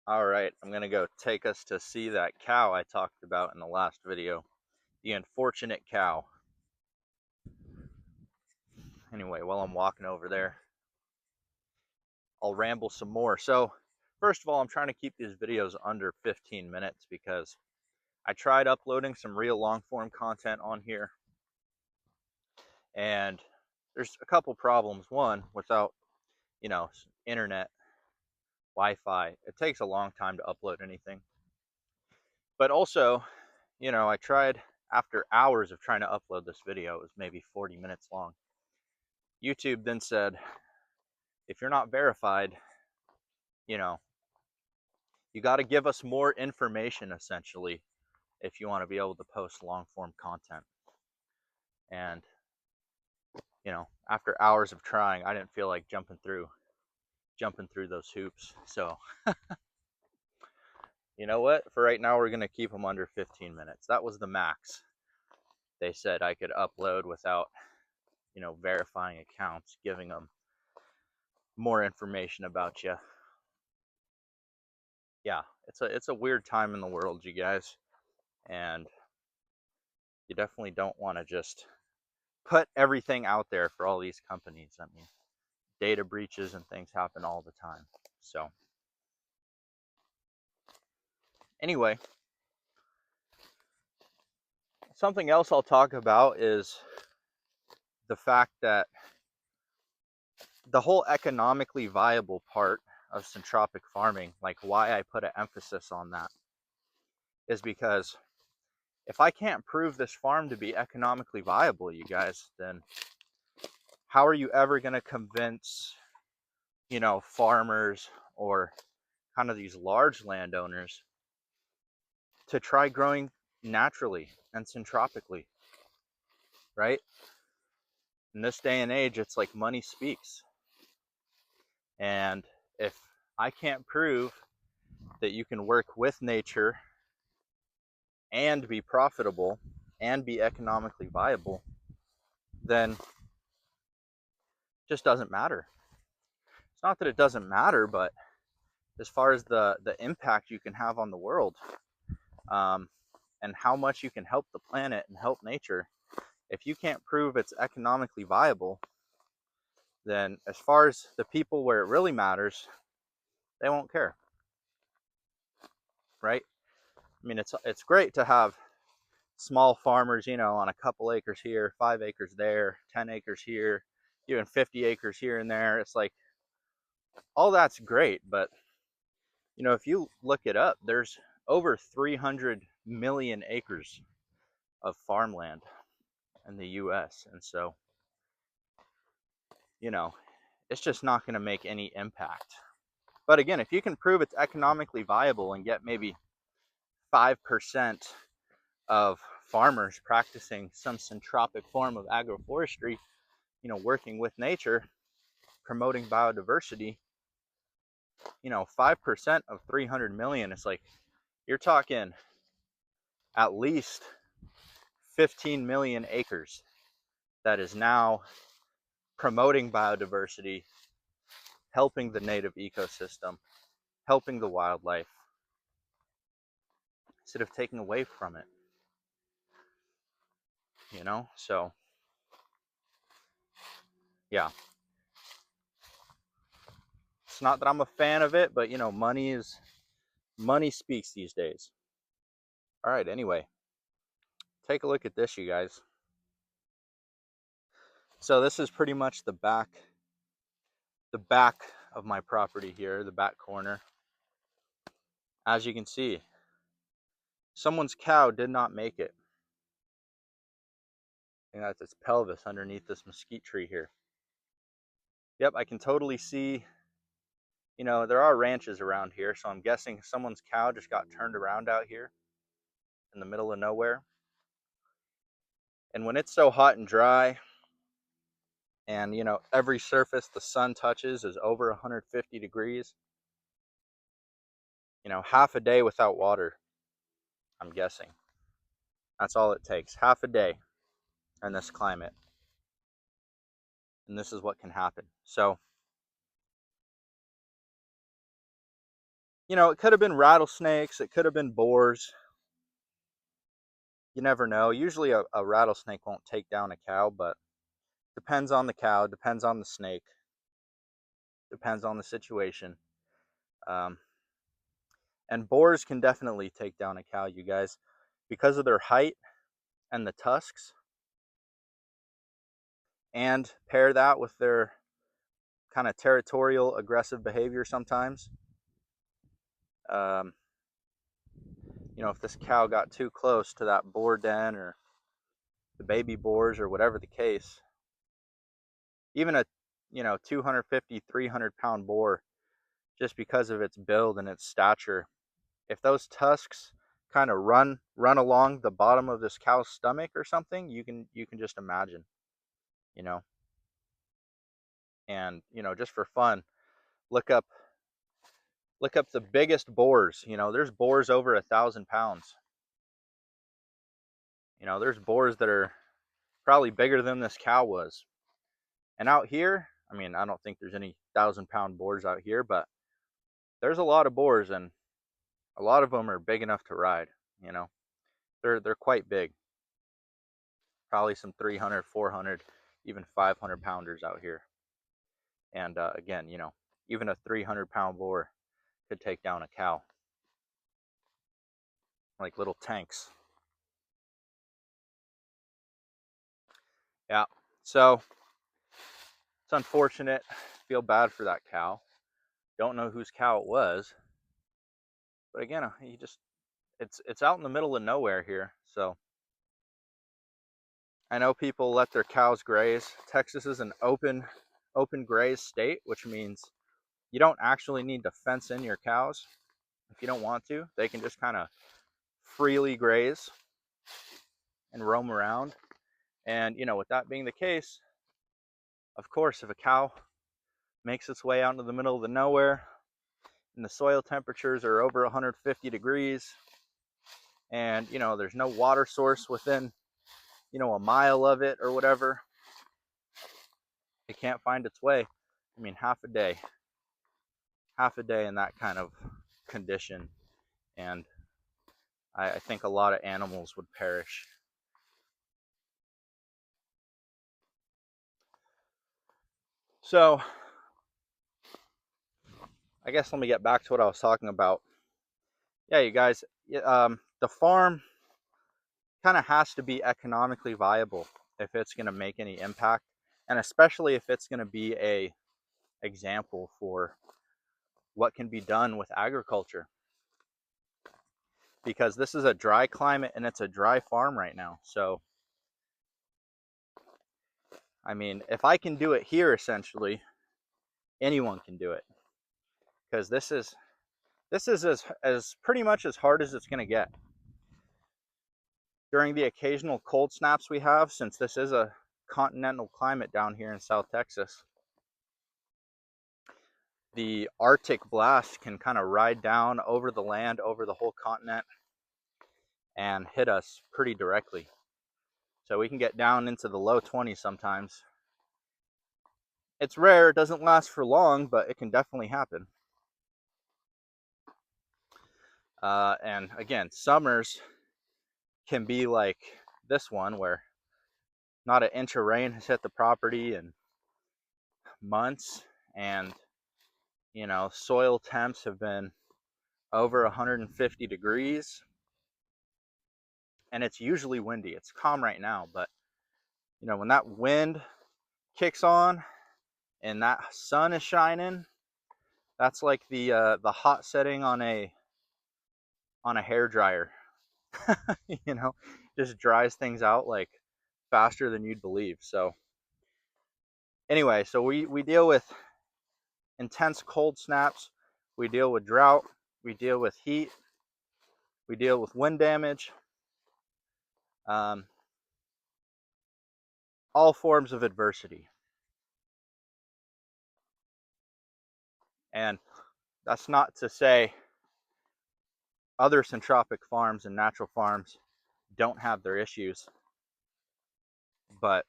All right, I'm gonna go take us to see that cow I talked about in the last video. The unfortunate cow. Anyway, while I'm walking over there, I'll ramble some more. So, first of all, I'm trying to keep these videos under 15 minutes because I tried uploading some real long form content on here, and there's a couple problems. One, without, internet, Wi-Fi, it takes a long time to upload anything. But also, I tried after hours of trying to upload this video. It was maybe 40 minutes long. YouTube then said, if you're not verified, you know, you got to give us more information essentially if you want to be able to post long form content. And, after hours of trying, I didn't feel like jumping through those hoops. So, you know what? For right now, we're going to keep them under 15 minutes. That was the max. They said I could upload without, verifying accounts, giving them more information about you. Yeah, it's a weird time in the world, you guys, and you definitely don't want to just put everything out there for all these companies. I mean, data breaches and things happen all the time. So, anyway, something else I'll talk about is the fact that the whole economically viable part of syntropic farming, like why I put an emphasis on that, is because if I can't prove this farm to be economically viable, you guys, then how are you ever going to convince, farmers or kind of these large landowners to try growing naturally and syntropically, right? In this day and age, it's like money speaks. And if I can't prove that you can work with nature and be profitable and be economically viable, then it just doesn't matter. It's not that it doesn't matter, but as far as the impact you can have on the world, and how much you can help the planet and help nature, if you can't prove it's economically viable, then as far as the people where it really matters, they won't care, right? I mean, it's great to have small farmers, on a couple acres here, 5 acres there, 10 acres here, even 50 acres here and there. It's like, all that's great, but if you look it up, there's over 300 million acres of farmland in the US. And so, it's just not going to make any impact. But again, if you can prove it's economically viable and get maybe 5% of farmers practicing some syntropic form of agroforestry, working with nature, promoting biodiversity, 5% of 300 million is like, you're talking at least 15 million acres that is now promoting biodiversity, helping the native ecosystem, helping the wildlife, instead of taking away from it. So yeah, it's not that I'm a fan of it, but money speaks these days. All right, anyway, take a look at this, you guys. So this is pretty much the back of my property here, the back corner. As you can see, someone's cow did not make it. And that's its pelvis underneath this mesquite tree here. Yep, I can totally see, there are ranches around here, so I'm guessing someone's cow just got turned around out here in the middle of nowhere. And when it's so hot and dry, and every surface the sun touches is over 150 degrees, half a day without water, I'm guessing. That's all it takes, half a day in this climate. And this is what can happen. So You know, it could have been rattlesnakes, it could have been boars. You never know. Usually a rattlesnake won't take down a cow, but depends on the cow, depends on the snake, depends on the situation. Um, and boars can definitely take down a cow, you guys, because of their height and the tusks, and pair that with their kind of territorial, aggressive behavior sometimes. Um, you know, if this cow got too close to that boar den or the baby boars or whatever the case, even a 250, 300 pound boar, just because of its build and its stature, if those tusks kind of run along the bottom of this cow's stomach or something, you can just imagine, you know. And just for fun, look up the biggest boars. There's boars over 1,000 pounds. There's boars that are probably bigger than this cow was. And out here, I mean, I don't think there's any 1,000 pound boars out here, but there's a lot of boars, and a lot of them are big enough to ride. You know, they're quite big. Probably some 300, 400, even 500 pounders out here. And again, even a 300 pound boar could take down a cow, like little tanks. Yeah. So it's unfortunate. Feel bad for that cow. Don't know whose cow it was, but again, it's out in the middle of nowhere here. So I know people let their cows graze. Texas is an open graze state, which means you don't actually need to fence in your cows if you don't want to. They can just kind of freely graze and roam around. And with that being the case, of course, if a cow makes its way out into the middle of the nowhere and the soil temperatures are over 150 degrees and there's no water source within a mile of it or whatever, it can't find its way. I mean, half a day in that kind of condition, and I think a lot of animals would perish. So I guess let me get back to what I was talking about. Yeah, you guys, the farm kind of has to be economically viable if it's going to make any impact, and especially if it's going to be a example for what can be done with agriculture, because this is a dry climate and it's a dry farm right now. So I mean, if I can do it here, essentially anyone can do it, because this is as pretty much as hard as it's going to get. During the occasional cold snaps we have, since this is a continental climate down here in South Texas, the Arctic blast can kind of ride down over the land, over the whole continent, and hit us pretty directly. So we can get down into the low 20s sometimes. It's rare, it doesn't last for long, but it can definitely happen. And again, summers can be like this one, where not an inch of rain has hit the property in months, and soil temps have been over 150 degrees, and it's usually windy. It's calm right now, but when that wind kicks on and that sun is shining, that's like the hot setting on a hair dryer. Just dries things out like faster than you'd believe. So anyway, so we deal with intense cold snaps, we deal with drought, we deal with heat, we deal with wind damage, all forms of adversity. And that's not to say other centropic farms and natural farms don't have their issues, but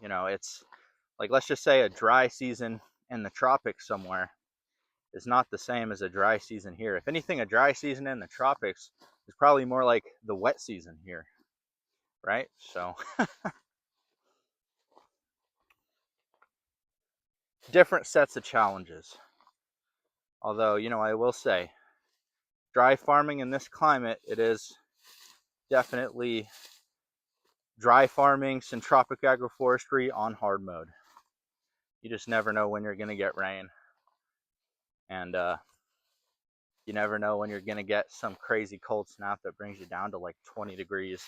it's like, let's just say a dry season in the tropics somewhere is not the same as a dry season here. If anything, a dry season in the tropics is probably more like the wet season here, right? So different sets of challenges. Although, you know, I will say, dry farming in this climate, it is definitely dry farming, syntropic agroforestry on hard mode. You just never know when you're going to get rain. And you never know when you're going to get some crazy cold snap that brings you down to like 20 degrees.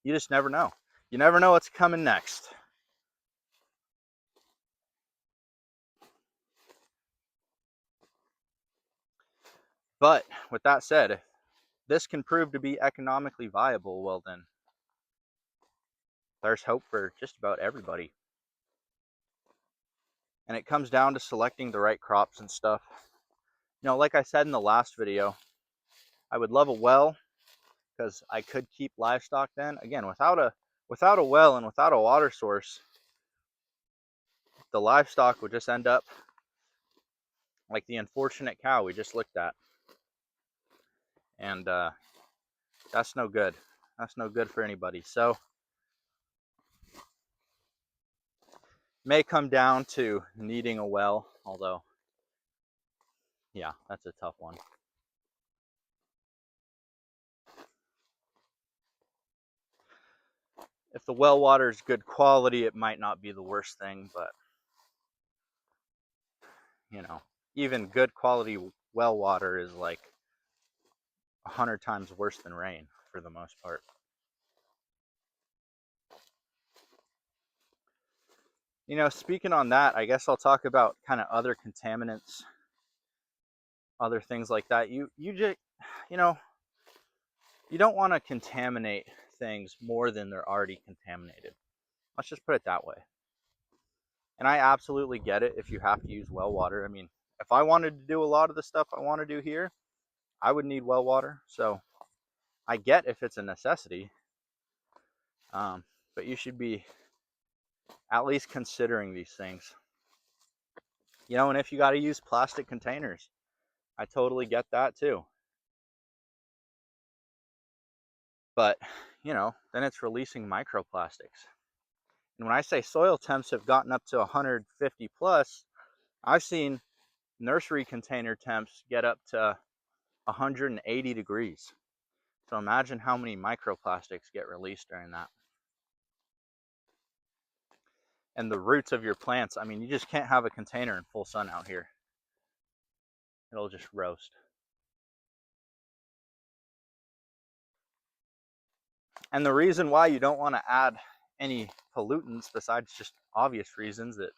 You just never know. You never know what's coming next. But with that said, if this can prove to be economically viable, well then, there's hope for just about everybody. And it comes down to selecting the right crops and stuff. You know, like I said in the last video, I would love a well because I could keep livestock then. Again, without a well and without a water source, the livestock would just end up like the unfortunate cow we just looked at. And that's no good. That's no good for anybody. So may come down to needing a well, although, yeah, that's a tough one. If the well water is good quality, it might not be the worst thing, but, you know, even good quality well water is like 100 times worse than rain for the most part. You know, speaking on that, I guess I'll talk about kind of other contaminants, other things like that. You just, you know, you don't want to contaminate things more than they're already contaminated. Let's just put it that way. And I absolutely get it if you have to use well water. I mean, if I wanted to do a lot of the stuff I want to do here, I would need well water. So I get if it's a necessity, but you should be at least considering these things. You know, and if you got to use plastic containers, I totally get that too. But, you know, then it's releasing microplastics. And when I say soil temps have gotten up to 150 plus, I've seen nursery container temps get up to 180 degrees. So imagine how many microplastics get released during that. And the roots of your plants, I mean, you just can't have a container in full sun out here. It'll just roast. And the reason why you don't want to add any pollutants, besides just obvious reasons that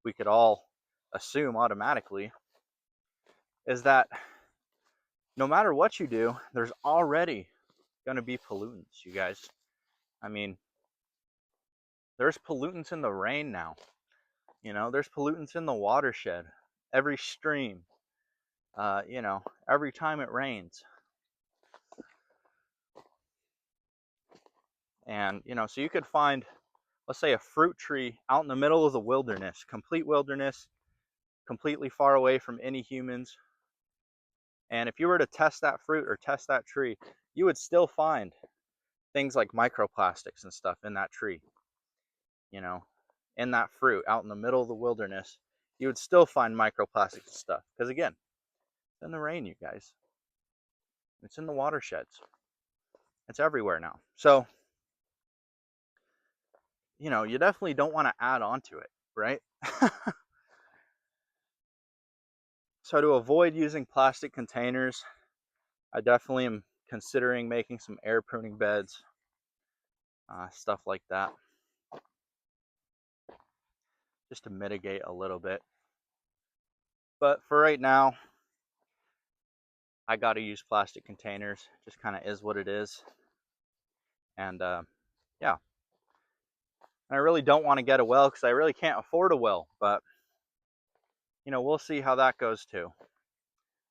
we could all assume automatically, is that no matter what you do, there's already going to be pollutants, you guys. I mean, there's pollutants in the rain now. You know, there's pollutants in the watershed, every stream, you know, every time it rains. And, you know, so you could find, let's say, a fruit tree out in the middle of the wilderness, complete wilderness, completely far away from any humans. And if you were to test that fruit or test that tree, you would still find things like microplastics and stuff in that tree. You know, in that fruit out in the middle of the wilderness, you would still find microplastics and stuff. Because again, it's in the rain, you guys. It's in the watersheds. It's everywhere now. So, you know, you definitely don't want to add on to it, right? So to avoid using plastic containers, I definitely am considering making some air pruning beds, stuff like that, just to mitigate a little bit. But for right now, I got to use plastic containers. Just kind of is what it is. And yeah, and I really don't want to get a well because I really can't afford a well. But, you know, we'll see how that goes too.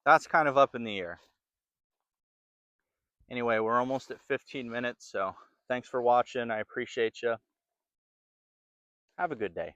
That's kind of up in the air. Anyway, we're almost at 15 minutes, so thanks for watching. I appreciate you. Have a good day.